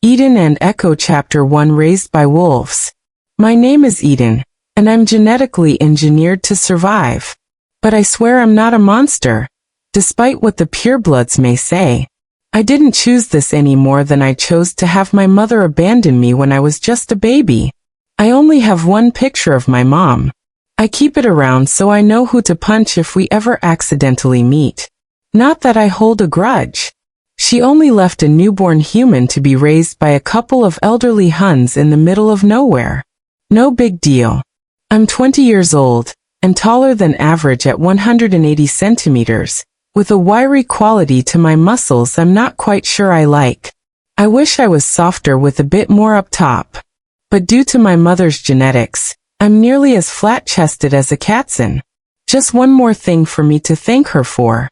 Eden and Echo Chapter 1 Raised by Wolves. My name is Eden, and I'm genetically engineered to survive. But I swear I'm not a monster, despite what the purebloods may say. I didn't choose this any more than I chose to have my mother abandon me when I was just a baby. I only have one picture of my mom. I keep it around so I know who to punch if we ever accidentally meet. Not that I hold a grudge. She only left a newborn human to be raised by a couple of elderly hunds in the middle of nowhere. No big deal. I'm 20 years old, and taller than average at 180 centimeters, with a wiry quality to my muscles I'm not quite sure I like. I wish I was softer with a bit more up top. But due to my mother's genetics, I'm nearly as flat-chested as a Katzen. Just one more thing for me to thank her for.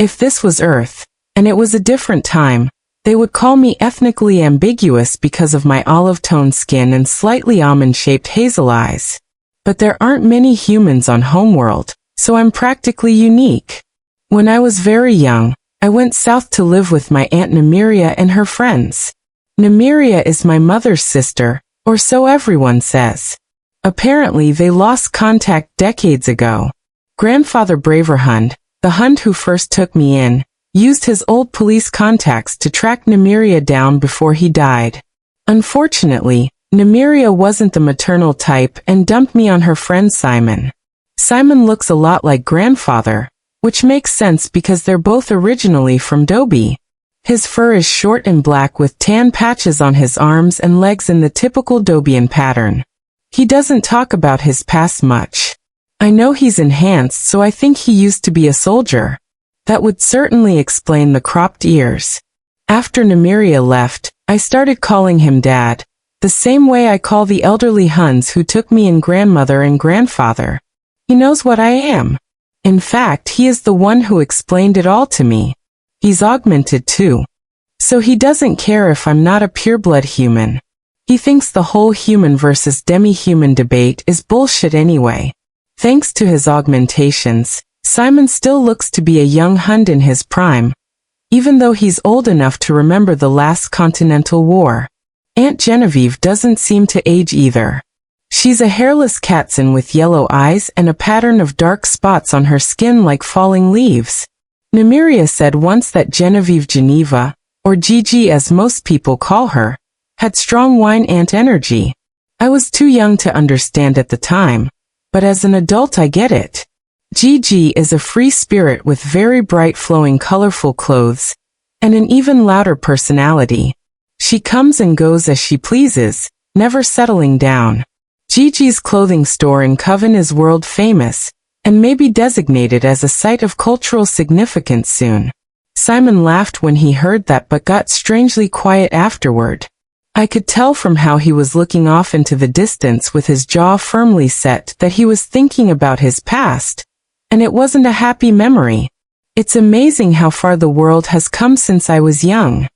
If this was Earth, and it was a different time, they would call me ethnically ambiguous because of my olive-toned skin and slightly almond-shaped hazel eyes. But there aren't many humans on Homeworld, so I'm practically unique. When I was very young, I went south to live with my Aunt Nymeria and her friends. Nymeria is my mother's sister, or so everyone says. Apparently they lost contact decades ago. Grandfather Braverhund, the Hund who first took me in, used his old police contacts to track Nymeria down before he died. Unfortunately, Nymeria wasn't the maternal type and dumped me on her friend Simon. Simon looks a lot like grandfather, which makes sense because they're both originally from Dobie. His fur is short and black with tan patches on his arms and legs in the typical Dobian pattern. He doesn't talk about his past much. I know he's enhanced, so I think he used to be a soldier. That would certainly explain the cropped ears. After Nymeria left, I started calling him Dad, the same way I call the elderly Huns who took me and grandmother and grandfather. He knows what I am. In fact, he is the one who explained it all to me. He's augmented too. So he doesn't care if I'm not a pureblood human. He thinks the whole human versus demi-human debate is bullshit anyway. Thanks to his augmentations, Simon still looks to be a young Hund in his prime, even though he's old enough to remember the last Continental War. Aunt Genevieve doesn't seem to age either. She's a hairless Katzen with yellow eyes and a pattern of dark spots on her skin like falling leaves. Nymeria said once that Genevieve Geneva, or Gigi as most people call her, had strong wine ant energy. I was too young to understand at the time, but as an adult I get it. Gigi is a free spirit with very bright flowing colorful clothes, and an even louder personality. She comes and goes as she pleases, never settling down. Gigi's clothing store in Coven is world famous, and may be designated as a site of cultural significance soon. Simon laughed when he heard that but got strangely quiet afterward. I could tell from how he was looking off into the distance with his jaw firmly set that he was thinking about his past, and it wasn't a happy memory. It's amazing how far the world has come since I was young.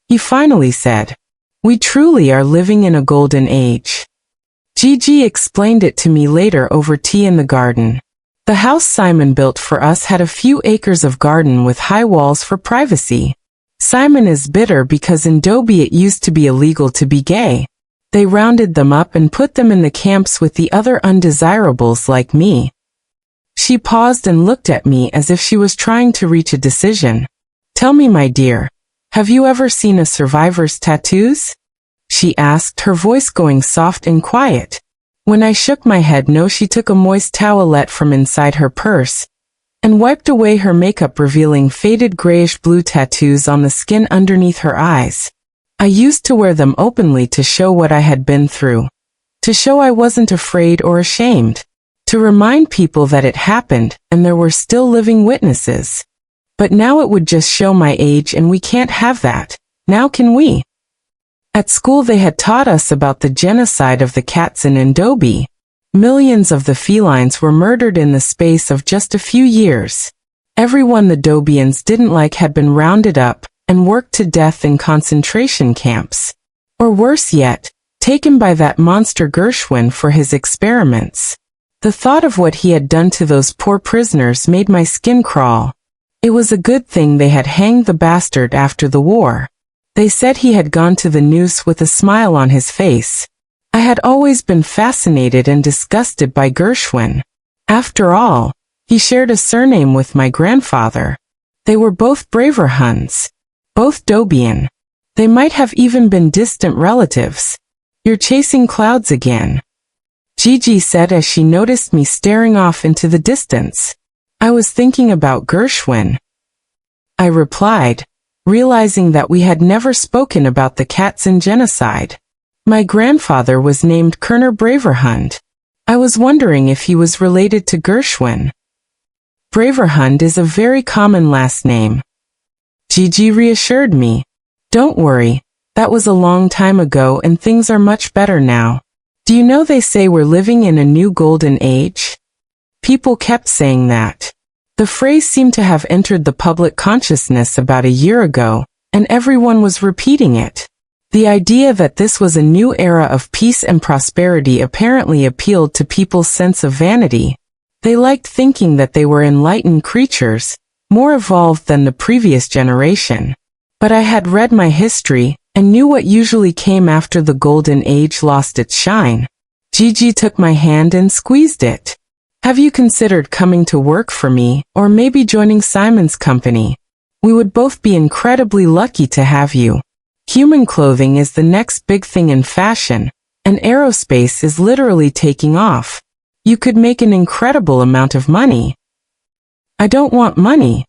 He finally said, "We truly are living in a golden age." Gigi explained it to me later over tea in the garden. The house Simon built for us had a few acres of garden with high walls for privacy. Simon is bitter because in Dobie it used to be illegal to be gay. They rounded them up and put them in the camps with the other undesirables like me. She paused and looked at me as if she was trying to reach a decision. "Tell me, my dear, have you ever seen a survivor's tattoos?" she asked, her voice going soft and quiet. When I shook my head no, she took a moist towelette from inside her purse and wiped away her makeup, revealing faded grayish-blue tattoos on the skin underneath her eyes. I used to wear them openly to show what I had been through, to show I wasn't afraid or ashamed, to remind people that it happened and there were still living witnesses. But now it would just show my age, and we can't have that, now can we? At school they had taught us about the genocide of the Katzen in Dobie. Millions of the felines were murdered in the space of just a few years. Everyone the Dobians didn't like had been rounded up and worked to death in concentration camps. Or worse yet, taken by that monster Gershwin for his experiments. The thought of what he had done to those poor prisoners made my skin crawl. It was a good thing they had hanged the bastard after the war. They said he had gone to the noose with a smile on his face. I had always been fascinated and disgusted by Gershwin. After all, he shared a surname with my grandfather. They were both braver Huns. Both Dobian. They might have even been distant relatives. You're chasing clouds again, Gigi said as she noticed me staring off into the distance. I was thinking about Gershwin, I replied, realizing that we had never spoken about the Katzen genocide. My grandfather was named Kerner Braverhund. I was wondering if he was related to Gershwin. Braverhund is a very common last name. Gigi reassured me. Don't worry, that was a long time ago and things are much better now. Do you know they say we're living in a new golden age? People kept saying that. The phrase seemed to have entered the public consciousness about a year ago, and everyone was repeating it. The idea that this was a new era of peace and prosperity apparently appealed to people's sense of vanity. They liked thinking that they were enlightened creatures, more evolved than the previous generation. But I had read my history, and knew what usually came after the golden age lost its shine. Gigi took my hand and squeezed it. Have you considered coming to work for me, or maybe joining Simon's company? We would both be incredibly lucky to have you. Human clothing is the next big thing in fashion, and aerospace is literally taking off. You could make an incredible amount of money. I don't want money,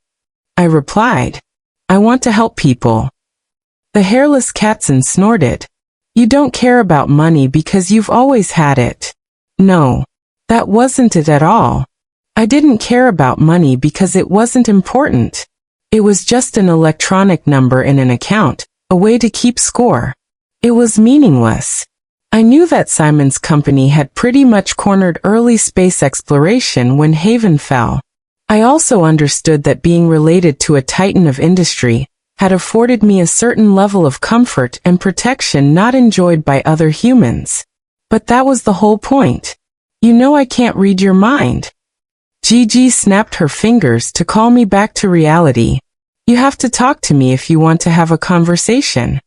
I replied. I want to help people. The hairless Katzen snorted. You don't care about money because you've always had it. No, that wasn't it at all. I didn't care about money because it wasn't important. It was just an electronic number in an account, a way to keep score. It was meaningless. I knew that Simon's company had pretty much cornered early space exploration when Haven fell. I also understood that being related to a titan of industry had afforded me a certain level of comfort and protection not enjoyed by other humans. But that was the whole point. You know I can't read your mind. Gigi snapped her fingers to call me back to reality. You have to talk to me if you want to have a conversation.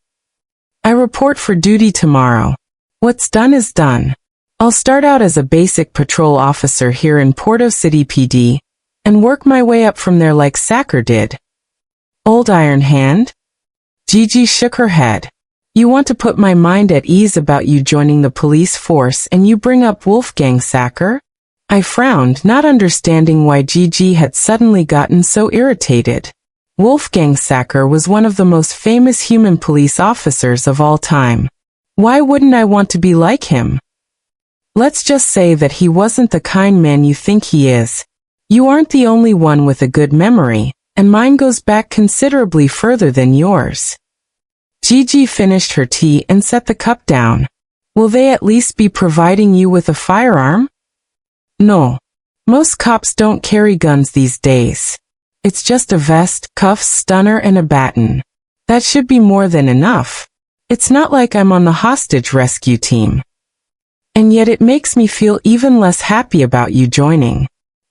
I report for duty tomorrow. What's done is done. I'll start out as a basic patrol officer here in Porto City PD, and work my way up from there like Sacker did. Old Iron Hand? Gigi shook her head. You want to put my mind at ease about you joining the police force and you bring up Wolfgang Sacker? I frowned, not understanding why Gigi had suddenly gotten so irritated. Wolfgang Sacker was one of the most famous human police officers of all time. Why wouldn't I want to be like him? Let's just say that he wasn't the kind man you think he is. You aren't the only one with a good memory, and mine goes back considerably further than yours. Gigi finished her tea and set the cup down. Will they at least be providing you with a firearm? No. Most cops don't carry guns these days. It's just a vest, cuffs, stunner, and a baton. That should be more than enough. It's not like I'm on the hostage rescue team. And yet it makes me feel even less happy about you joining.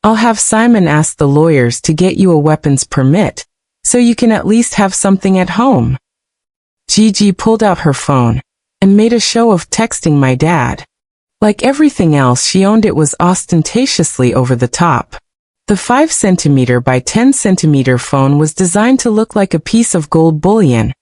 I'll have Simon ask the lawyers to get you a weapons permit, so you can at least have something at home. Gigi pulled out her phone, and made a show of texting my dad. Like everything else she owned, it was ostentatiously over the top. The 5cm by 10cm phone was designed to look like a piece of gold bullion,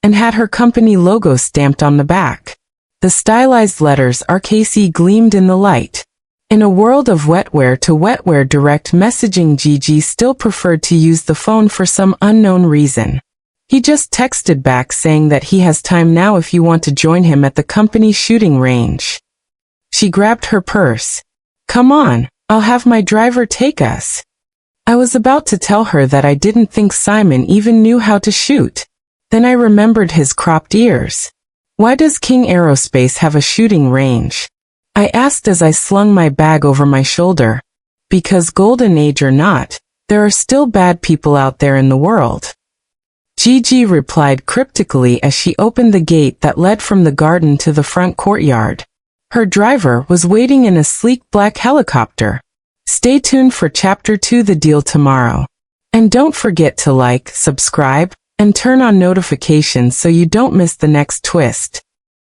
and had her company logo stamped on the back. The stylized letters RKC gleamed in the light. In a world of wetware to wetware direct messaging, Gigi still preferred to use the phone for some unknown reason. He just texted back saying that he has time now if you want to join him at the company shooting range. She grabbed her purse. Come on, I'll have my driver take us. I was about to tell her that I didn't think Simon even knew how to shoot. Then I remembered his cropped ears. Why does King Aerospace have a shooting range? I asked as I slung my bag over my shoulder. Because golden age or not, there are still bad people out there in the world. Gigi replied cryptically as she opened the gate that led from the garden to the front courtyard. Her driver was waiting in a sleek black helicopter. Stay tuned for Chapter 2 The Deal tomorrow. And don't forget to like, subscribe, And turn on notifications so you don't miss the next twist.